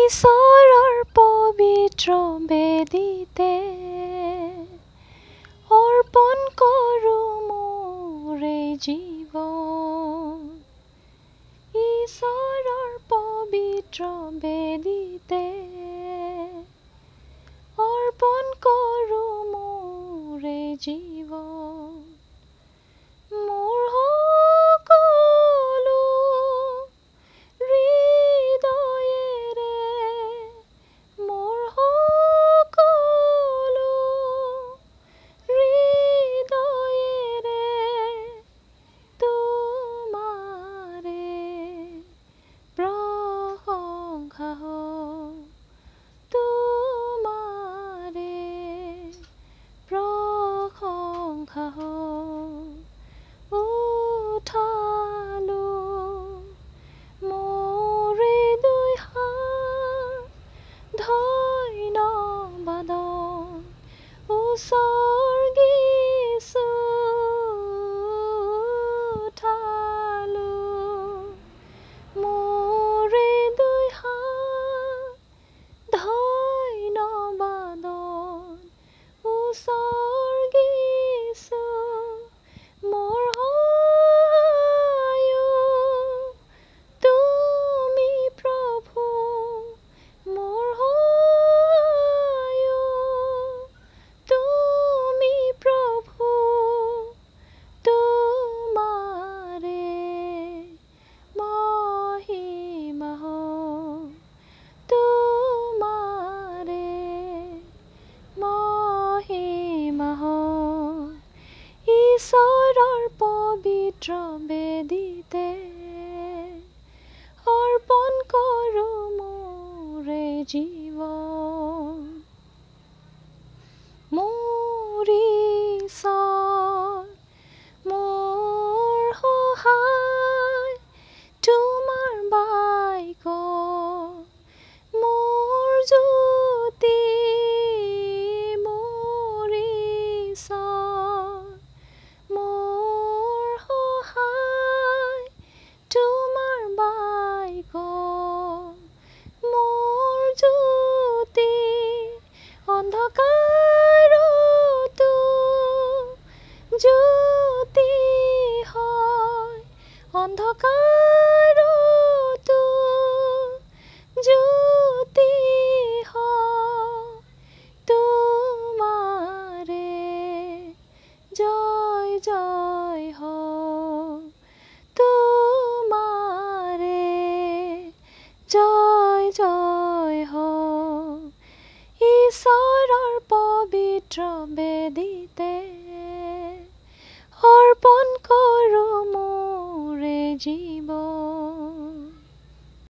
ঈশ্বৰৰ পবিত্ৰ বেদীতে অৰ্পণ কৰোঁ মোৰ এই জীৱন। ঈশ্বৰৰ পবিত্ৰ বেদীতে অৰ্পণ কৰোঁ মোৰ এই জীৱন। মোৰ সকলো হৃদয়েৰে, মোৰ সকলো হৃদয়েৰে তোমাৰে প্ৰশংসা হওক, তোমাৰে প্ৰশংসা হওক। উঠালোঁ মোৰ এই দুই হাত ধন্যবাদন উচৰ্গিছোঁ। উঠালোঁ মোৰ এই দুই হাত ধন্যবাদন উচৰ্গিছোঁ। মোৰ সহায়ক তুমি প্ৰভু, মোৰ সহায়ক তুমি প্ৰভু, তোমাৰে মহিমা হওক, তোমাৰে মহিমা হওক। ঈশ্বৰৰ পবিত্ৰ বেদীতে অৰ্পণ কৰোঁ মোৰ এই জীৱন। মোৰ ঈশ্বৰ, মোৰ সহায়, তোমাৰ বাক্য মোৰ জ্যোতি। মোৰ ঈশ্বৰ, মোৰ সহায়, তোমাৰ বাক্য মোৰ জ্যোতি। অন্ধকাৰতো জ্যোতি হয়, অন্ধকাৰতো জ্যোতি হয়। তোমাৰে জয় জয় হওক, তোমাৰে জয় জয় হওক। ঈশ্বৰৰ পবিত্ৰ বেদীতে অৰ্পণ কৰোঁ মোৰ এই জীৱন।